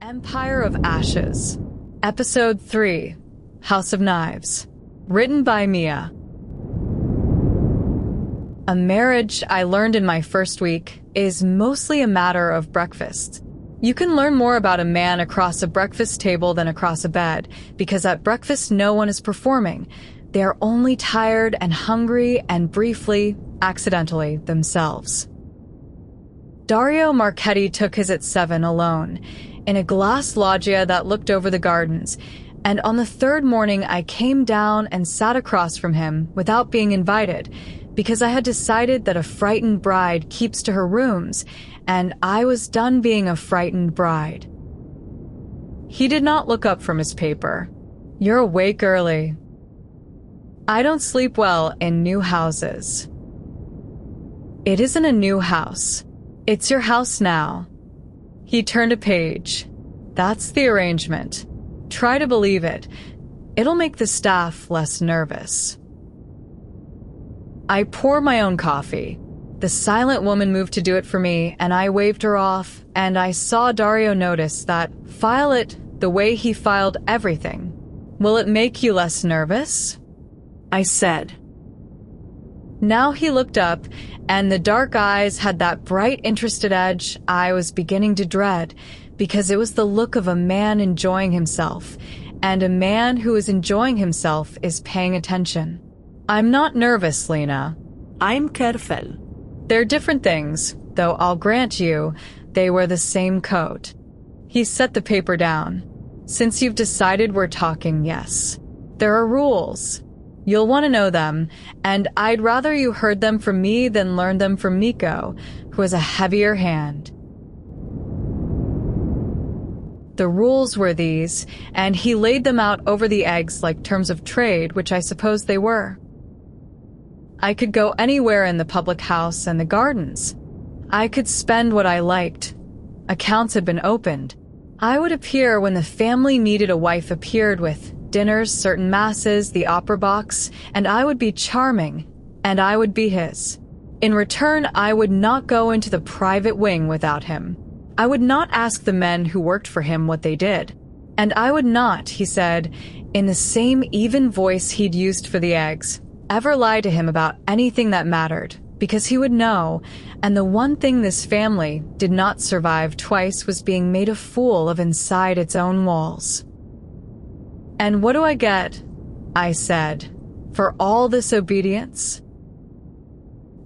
Empire of Ashes, Episode 3, House of Knives, written by Mia. A marriage, I learned in my first week, is mostly a matter of breakfast. You can learn more about a man across a breakfast table than across a bed, because at breakfast no one is performing. They are only tired and hungry and briefly, accidentally, themselves. Dario Marchetti took his at 7 alone, in a glass loggia that looked over the gardens, and on the third morning I came down and sat across from him without being invited, because I had decided that a frightened bride keeps to her rooms, and I was done being a frightened bride. He did not look up from his paper. "You're awake early." I don't sleep well in new houses. "It isn't a new house. It's your house now." He turned a page. "That's the arrangement. Try to believe it. It'll make the staff less nervous." I pour my own coffee. The silent woman moved to do it for me, and I waved her off, and I saw Dario notice that, file it the way he filed everything. "Will it make you less nervous?" I said. Now he looked up, and the dark eyes had that bright, interested edge I was beginning to dread, because it was the look of a man enjoying himself, and a man who is enjoying himself is paying attention. "I'm not nervous, Lena. I'm careful." They're different things, though I'll grant you, they wear the same coat. He set the paper down. "Since you've decided we're talking, yes. There are rules. You'll want to know them, and I'd rather you heard them from me than learned them from Miko, who has a heavier hand." The rules were these, and he laid them out over the eggs like terms of trade, which I suppose they were. I could go anywhere in the public house and the gardens. I could spend what I liked. Accounts had been opened. I would appear when the family needed a wife appeared with dinners, certain masses, the opera box, and I would be charming, and I would be his. In return, I would not go into the private wing without him. I would not ask the men who worked for him what they did. And I would not, he said, in the same even voice he'd used for the eggs, ever lie to him about anything that mattered, because he would know, and the one thing this family did not survive twice was being made a fool of inside its own walls. "And what do I get," I said, "for all this obedience?"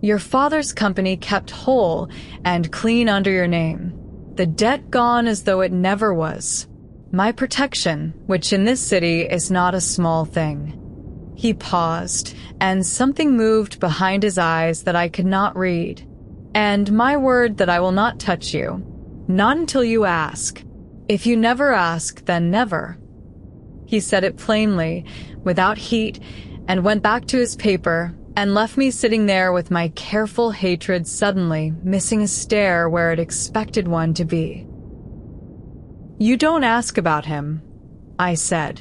"Your father's company kept whole and clean under your name. The debt gone as though it never was. My protection, which in this city is not a small thing." He paused, and something moved behind his eyes that I could not read. "And my word that I will not touch you. Not until you ask. If you never ask, then never." He said it plainly, without heat, and went back to his paper, and left me sitting there with my careful hatred suddenly missing a stare where it expected one to be. "You don't ask about him," I said.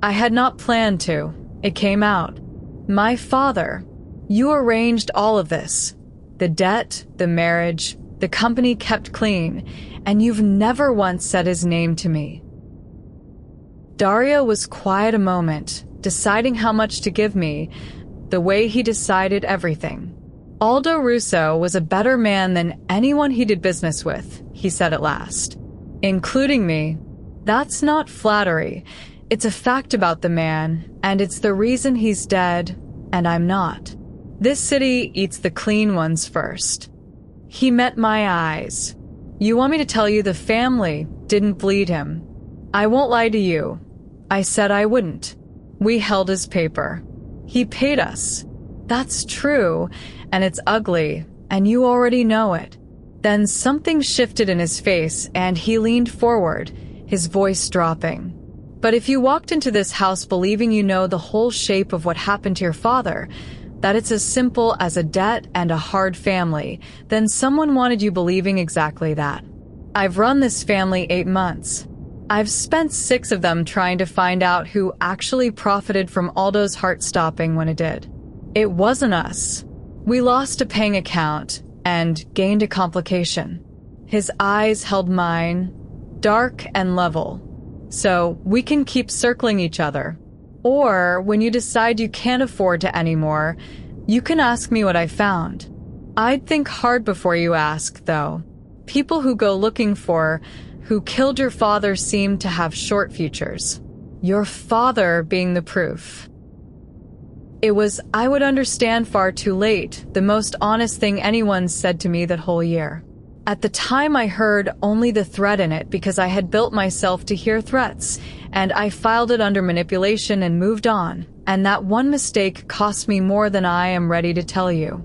"I had not planned to. It came out. My father. You arranged all of this. The debt, the marriage, the company kept clean, and you've never once said his name to me." Dario was quiet a moment, deciding how much to give me, the way he decided everything. "Aldo Russo was a better man than anyone he did business with," he said at last. "Including me. That's not flattery. It's a fact about the man, and it's the reason he's dead, and I'm not. This city eats the clean ones first." He met my eyes. "You want me to tell you the family didn't bleed him? I won't lie to you. I said I wouldn't. We held his paper. He paid us. That's true, and it's ugly, and you already know it." Then something shifted in his face, and he leaned forward, his voice dropping. "But if you walked into this house believing you know the whole shape of what happened to your father, that it's as simple as a debt and a hard family, then someone wanted you believing exactly that. I've run this family 8 months. I've spent 6 of them trying to find out who actually profited from Aldo's heart stopping when it did. It wasn't us. We lost a paying account and gained a complication." His eyes held mine. dark and level. So we can keep circling each other. Or when you decide you can't afford to anymore, you can ask me what I found. I'd think hard before you ask, though. People who go looking for who killed your father seem to have short futures. Your father being the proof. It was, I would understand far too late, the most honest thing anyone said to me that whole year. At the time I heard only the threat in it because I had built myself to hear threats, and I filed it under manipulation and moved on, and that one mistake cost me more than I am ready to tell you.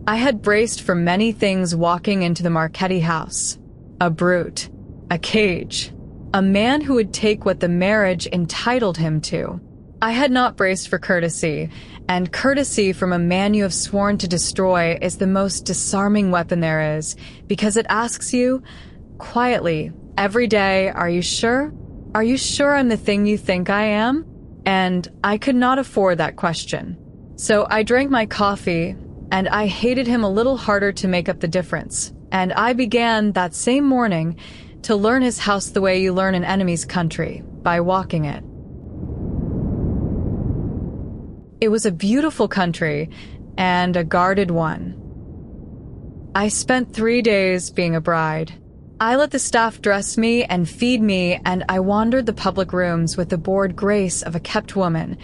I had braced for many things walking into the Marchetti house. A brute, a cage, a man who would take what the marriage entitled him to. I had not braced for courtesy, and courtesy from a man you have sworn to destroy is the most disarming weapon there is, because it asks you, quietly, every day, are you sure? Are you sure I'm the thing you think I am? And I could not afford that question. So I drank my coffee, and I hated him a little harder to make up the difference. And I began, that same morning, to learn his house the way you learn an enemy's country, by walking it. It was a beautiful country, and a guarded one. I spent 3 days being a bride. I let the staff dress me and feed me, and I wandered the public rooms with the bored grace of a kept woman,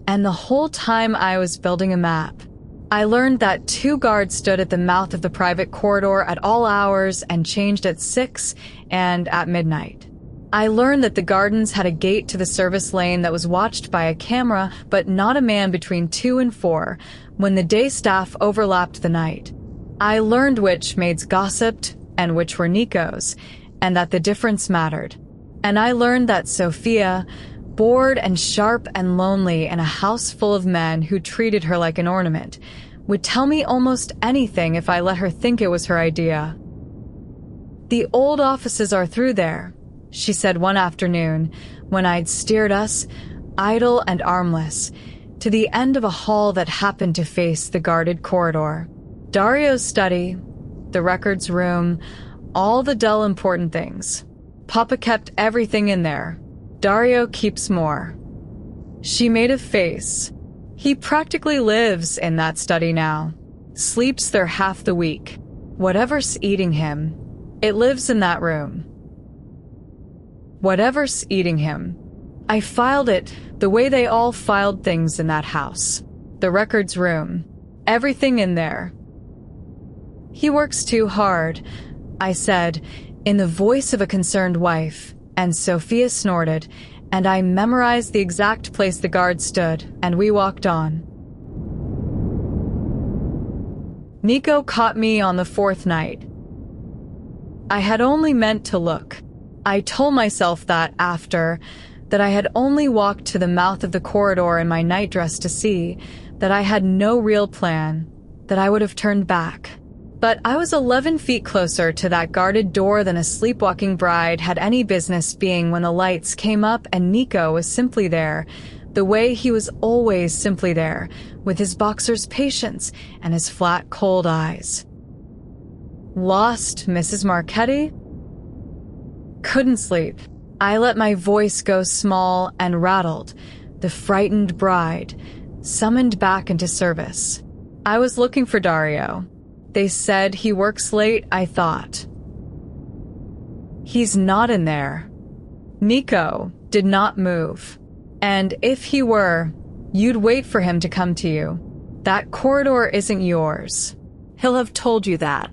and the whole time I was building a map. I learned that 2 guards stood at the mouth of the private corridor at all hours and changed at 6 and at midnight. I learned that the gardens had a gate to the service lane that was watched by a camera, but not a man between 2 and 4, when the day staff overlapped the night. I learned which maids gossiped and which were Nico's, and that the difference mattered. And I learned that Sophia, bored and sharp and lonely in a house full of men who treated her like an ornament, would tell me almost anything if I let her think it was her idea. "The old offices are through there," she said one afternoon when I'd steered us, idle and armless, to the end of a hall that happened to face the guarded corridor. Dario's study, the records room, all the dull important things. Papa kept everything in there. Dario keeps more. She made a face. He practically lives in that study now. Sleeps there half the week. Whatever's eating him, it lives in that room. Whatever's eating him. I filed it the way they all filed things in that house. The records room. Everything in there. "He works too hard," I said, in the voice of a concerned wife, and Sophia snorted, and I memorized the exact place the guard stood, and we walked on. Nico caught me on the 4th night. I had only meant to look. I told myself that after, that I had only walked to the mouth of the corridor in my nightdress to see, that I had no real plan, that I would have turned back. But I was 11 feet closer to that guarded door than a sleepwalking bride had any business being when the lights came up and Nico was simply there, the way he was always simply there, with his boxer's patience and his flat, cold eyes. Lost Mrs. Marchetti? Couldn't sleep. I let my voice go small and rattled, the frightened bride, summoned back into service. I was looking for Dario. They said he works late, I thought. He's not in there. Nico did not move. And if he were, you'd wait for him to come to you. That corridor isn't yours. He'll have told you that.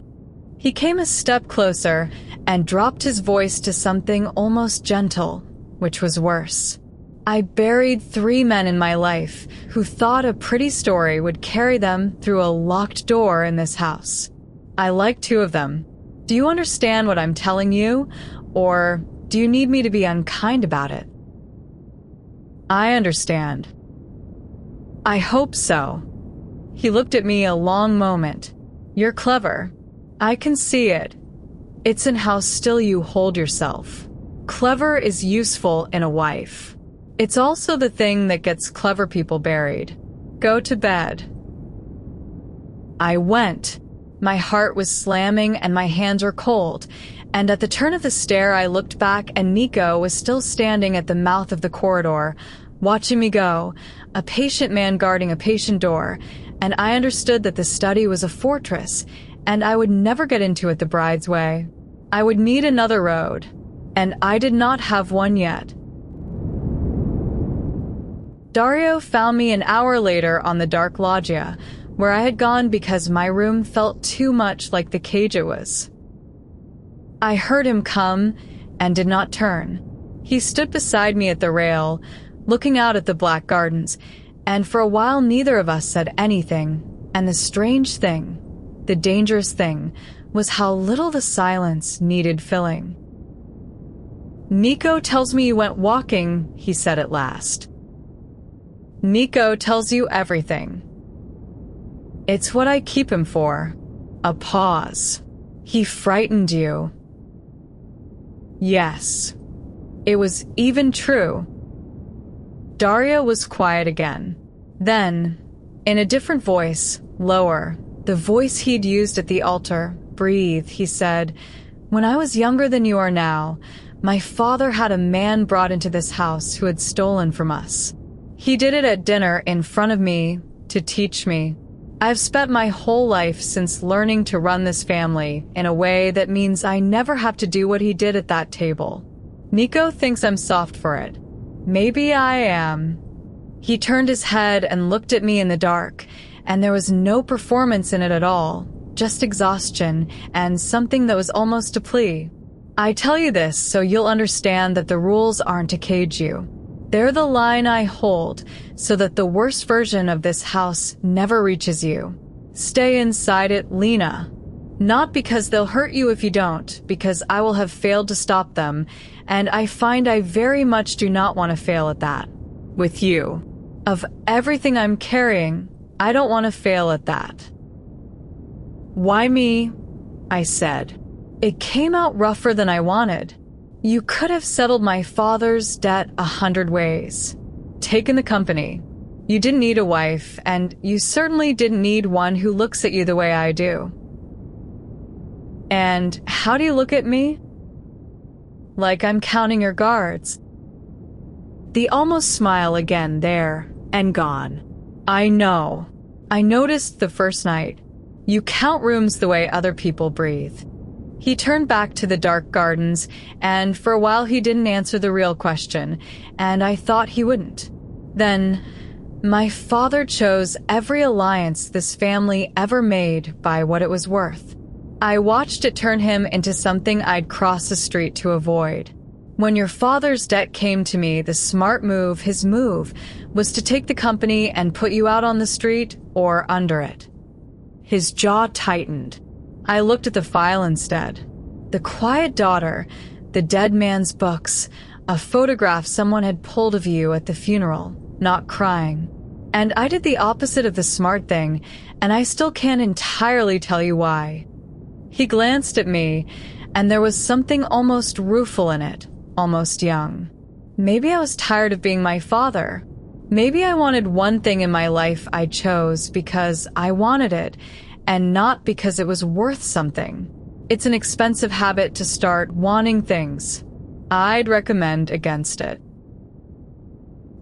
He came a step closer and dropped his voice to something almost gentle, which was worse. I buried 3 men in my life who thought a pretty story would carry them through a locked door in this house. I like 2 of them. Do you understand what I'm telling you, or do you need me to be unkind about it? I understand. I hope so. He looked at me a long moment. You're clever. I can see it. It's in how still you hold yourself. Clever is useful in a wife. It's also the thing that gets clever people buried. Go to bed. I went. My heart was slamming and my hands were cold, And at the turn of the stair, I looked back and Nico was still standing at the mouth of the corridor, watching me go, a patient man guarding a patient door, and I understood that the study was a fortress, and I would never get into it the bride's way. I would need another road, and I did not have one yet. Dario found me an hour later on the dark loggia, where I had gone because my room felt too much like the cage it was. I heard him come and did not turn. He stood beside me at the rail, looking out at the black gardens, and for a while neither of us said anything, and the strange thing, the dangerous thing, was how little the silence needed filling. "Nico tells me you went walking," he said at last. "Nico tells you everything." "It's what I keep him for." A pause. "He frightened you." Yes. It was even true. Dario was quiet again. Then, in a different voice, lower, the voice he'd used at the altar, "Breathe," he said, "When I was younger than you are now, my father had a man brought into this house who had stolen from us. He did it at dinner in front of me to teach me. I've spent my whole life since learning to run this family in a way that means I never have to do what he did at that table. Nico thinks I'm soft for it. Maybe I am." He turned his head and looked at me in the dark, and there was no performance in it at all, just exhaustion and something that was almost a plea. "I tell you this so you'll understand that the rules aren't to cage you. They're the line I hold so that the worst version of this house never reaches you. Stay inside it, Lena. Not because they'll hurt you if you don't, because I will have failed to stop them, and I find I very much do not want to fail at that. With you. Of everything I'm carrying, I don't want to fail at that." "Why me?" I said. "It came out rougher than I wanted. You could have settled my father's debt 100 ways. Taken the company. You didn't need a wife, and you certainly didn't need one who looks at you the way I do." "And how do you look at me?" "Like I'm counting your guards." The almost smile again there, and gone. "I know. I noticed the first night. You count rooms the way other people breathe." He turned back to the dark gardens, and for a while he didn't answer the real question, and I thought he wouldn't. Then, "My father chose every alliance this family ever made by what it was worth. I watched it turn him into something I'd cross the street to avoid. When your father's debt came to me, the smart move, his move, was to take the company and put you out on the street or under it." His jaw tightened. I looked at the file instead. The quiet daughter, the dead man's books, a photograph someone had pulled of you at the funeral, not crying. And I did the opposite of the smart thing, and I still can't entirely tell you why. He glanced at me, and there was something almost rueful in it, almost young. Maybe I was tired of being my father. Maybe I wanted one thing in my life I chose because I wanted it, and not because it was worth something. It's an expensive habit to start wanting things. I'd recommend against it.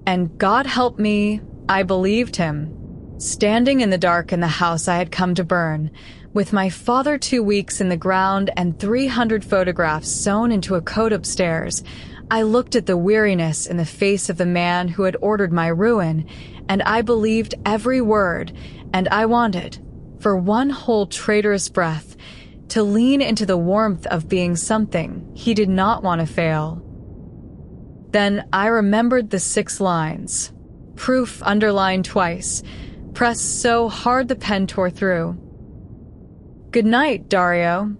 And God help me, I believed him. Standing in the dark in the house I had come to burn, with my father 2 weeks in the ground and 300 photographs sewn into a coat upstairs, I looked at the weariness in the face of the man who had ordered my ruin, and I believed every word, and I wanted, for one whole traitorous breath, to lean into the warmth of being something he did not want to fail. Then I remembered the 6 lines, proof underlined twice, pressed so hard the pen tore through. "Good night, Dario,"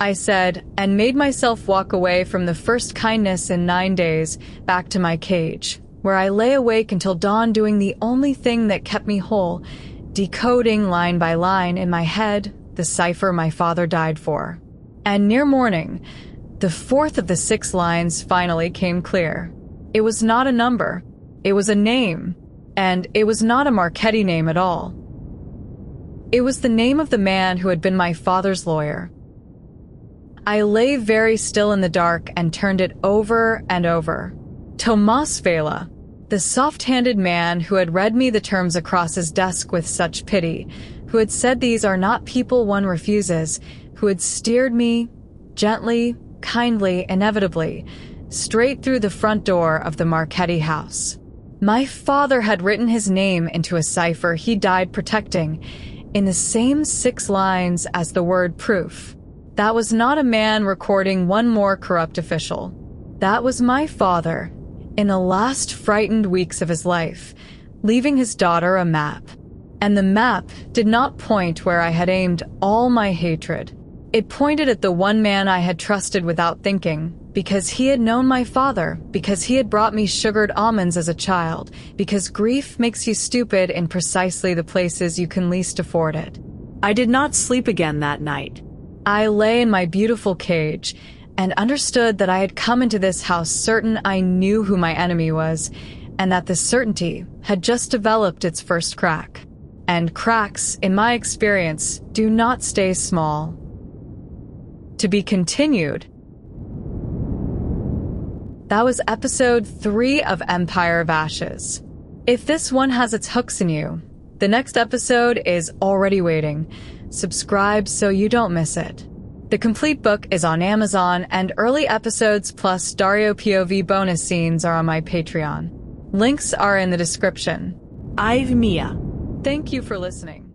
I said, and made myself walk away from the first kindness in 9 days back to my cage, where I lay awake until dawn doing the only thing that kept me whole, decoding line by line in my head the cipher my father died for. And near morning, the 4th of the 6 lines finally came clear. It was not a number. It was a name. And it was not a Marchetti name at all. It was the name of the man who had been my father's lawyer. I lay very still in the dark and turned it over and over. Tomas Vela, the soft-handed man who had read me the terms across his desk with such pity, who had said these are not people one refuses, who had steered me, gently, kindly, inevitably, straight through the front door of the Marchetti house. My father had written his name into a cipher he died protecting, in the same 6 lines as the word proof. That was not a man recording one more corrupt official. That was my father, in the last frightened weeks of his life, leaving his daughter a map. And the map did not point where I had aimed all my hatred. It pointed at the one man I had trusted without thinking, because he had known my father, because he had brought me sugared almonds as a child, because grief makes you stupid in precisely the places you can least afford it. I did not sleep again that night. I lay in my beautiful cage and understood that I had come into this house certain I knew who my enemy was, and that this certainty had just developed its first crack. And cracks, in my experience, do not stay small. To be continued. That was episode 3 of Empire of Ashes. If this one has its hooks in you, the next episode is already waiting. Subscribe so you don't miss it. The complete book is on Amazon, and early episodes plus Dario POV bonus scenes are on my Patreon. Links are in the description. I've Mia. Thank you for listening.